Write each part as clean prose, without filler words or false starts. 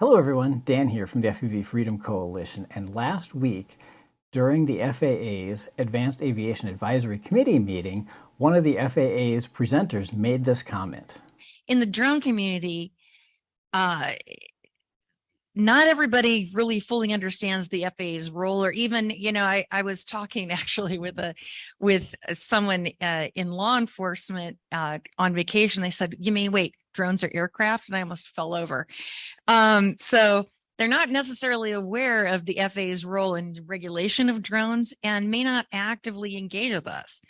Hello, everyone. Dan here from the FPV Freedom Coalition. And last week, during the FAA's Advanced Aviation Advisory Committee meeting, one of the FAA's presenters made this comment. In the drone community, not everybody really fully understands the FAA's role, or even, I was talking actually with someone in law enforcement on vacation. They said, "You mean, wait, drones are aircraft?" And I almost fell over. So they're not necessarily aware of the FAA's role in regulation of drones and may not actively engage with us.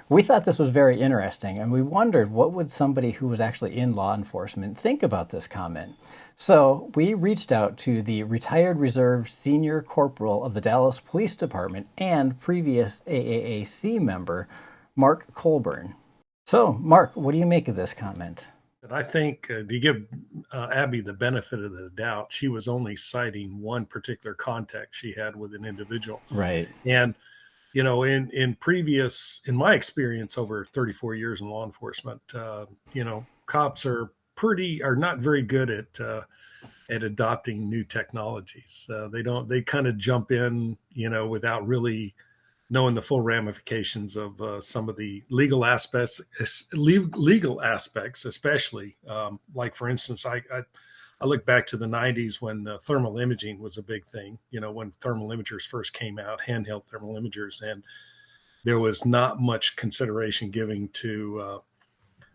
We thought this was very interesting, and we wondered what would somebody who was actually in law enforcement think about this comment. So we reached out to the retired reserve senior corporal of the Dallas Police Department and previous AAAC member, Mark Colborn. So, Mark, what do you make of this comment? I think to give Abby the benefit of the doubt, she was only citing one particular contact she had with an individual. Right. And, in my experience over 34 years in law enforcement, cops are not very good at adopting new technologies. They kind of jump in, without really knowing the full ramifications of some of the legal aspects, especially like, for instance, I look back to the 90s when thermal imaging was a big thing, when thermal imagers first came out, handheld thermal imagers, and there was not much consideration given to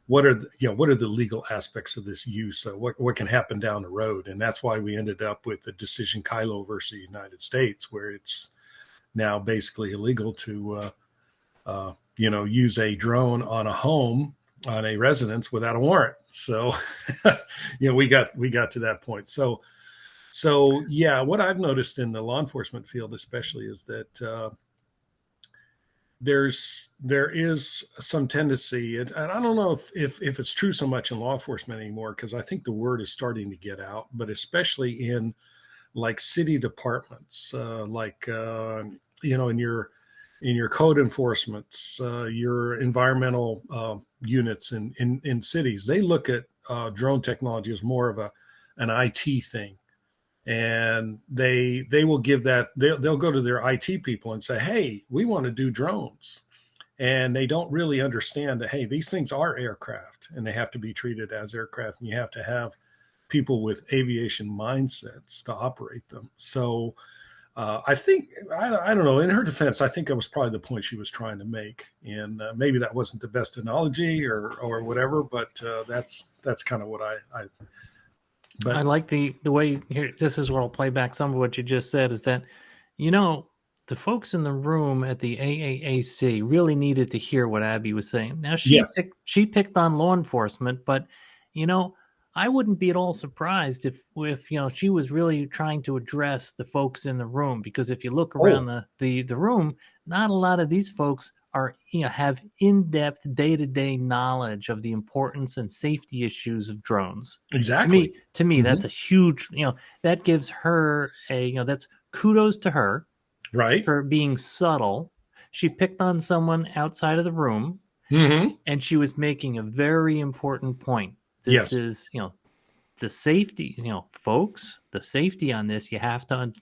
what are the legal aspects of this use, what can happen down the road. And that's why we ended up with the decision Kylo versus the United States, where it's now basically illegal to use a drone on a home, on a residence, without a warrant. So we got to that point. So yeah, what I've noticed in the law enforcement field especially is that there is some tendency, and I don't know if it's true so much in law enforcement anymore, because I think the word is starting to get out, but especially in like city departments, in your code enforcements, your environmental units in cities, they look at drone technology as more of an IT thing. And they will give that, they'll go to their IT people and say, "Hey, we want to do drones." And they don't really understand that, hey, these things are aircraft and they have to be treated as aircraft. And you have to have people with aviation mindsets to operate them. So I think, I don't know, in her defense, I think that was probably the point she was trying to make. And maybe that wasn't the best analogy or whatever, but that's kind of what But I like the way here. This is where I'll play back some of what you just said. Is that, the folks in the room at the AAAC really needed to hear what Abby was saying. Now she picked on law enforcement, but I wouldn't be at all surprised if she was really trying to address the folks in the room, because if you look around the room, not a lot of these folks are have in-depth day-to-day knowledge of the importance and safety issues of drones. Exactly. To me, that's a huge, that gives her that's kudos to her, right, for being subtle. She picked on someone outside of the room, and she was making a very important point. This is, the safety, folks, the safety on this, you have to,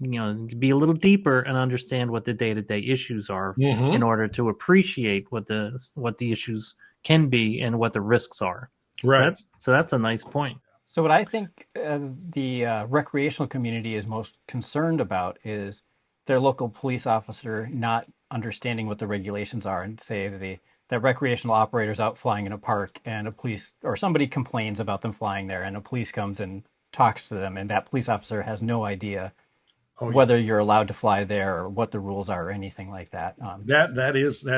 be a little deeper and understand what the day-to-day issues are in order to appreciate what the issues can be and what the risks are. Right. That's a nice point. So what I think the recreational community is most concerned about is their local police officer not understanding what the regulations are, and say that recreational operators out flying in a park and a police or somebody complains about them flying there, and a police comes and talks to them, and that police officer has no idea whether you're allowed to fly there or what the rules are or anything like that. That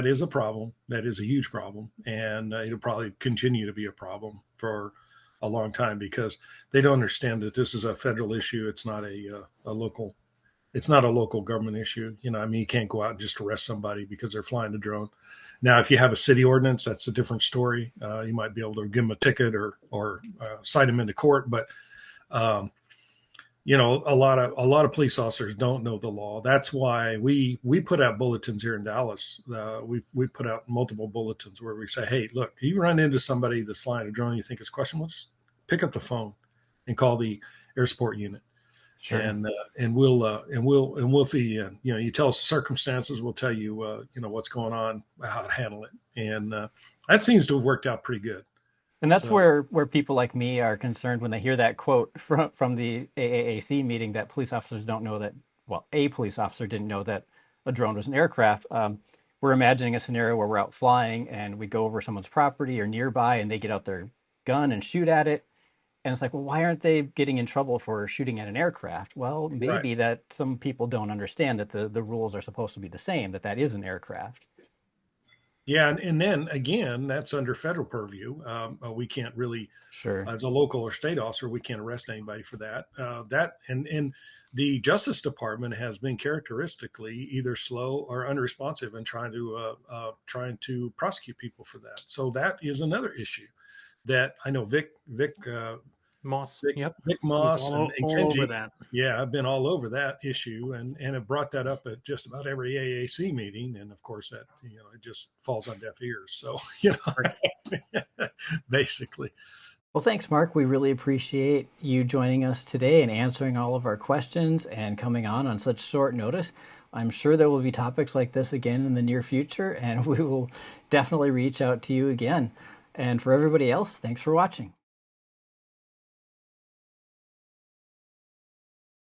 is a problem. That is a huge problem, and it'll probably continue to be a problem for a long time, because they don't understand that this is a federal issue. It's not a local. It's not a local government issue. You can't go out and just arrest somebody because they're flying a drone. Now, if you have a city ordinance, that's a different story. You might be able to give them a ticket or cite them into court. But, a lot of police officers don't know the law. That's why we put out bulletins here in Dallas. We've put out multiple bulletins where we say, "Hey, look, you run into somebody that's flying a drone, you think it's questionable, just pick up the phone and call the air support unit." Sure. And we'll fill you in. You know, you tell us the circumstances, we'll tell you what's going on, how to handle it, and that seems to have worked out pretty good. And that's So where people like me are concerned when they hear that quote from the AAAC meeting that police officers don't know that, well, a police officer didn't know that a drone was an aircraft. We're imagining a scenario where we're out flying and we go over someone's property or nearby and they get out their gun and shoot at it. And it's like, well, why aren't they getting in trouble for shooting at an aircraft? Well, right. maybe that some people don't understand that the rules are supposed to be the same, that that is an aircraft. Yeah, and then again, that's under federal purview. We can't really, Sure. as a local or state officer, we can't arrest anybody for that. And the Justice Department has been characteristically either slow or unresponsive in trying to prosecute people for that. So that is another issue that I know Moss. Vic, Yep. Vic He's Moss and all over Kenji. that. Yeah, I've been all over that issue and have brought that up at just about every AAC meeting. And of course that, it just falls on deaf ears. So, basically. Well, thanks, Mark. We really appreciate you joining us today and answering all of our questions and coming on such short notice. I'm sure there will be topics like this again in the near future, and we will definitely reach out to you again. And for everybody else, thanks for watching.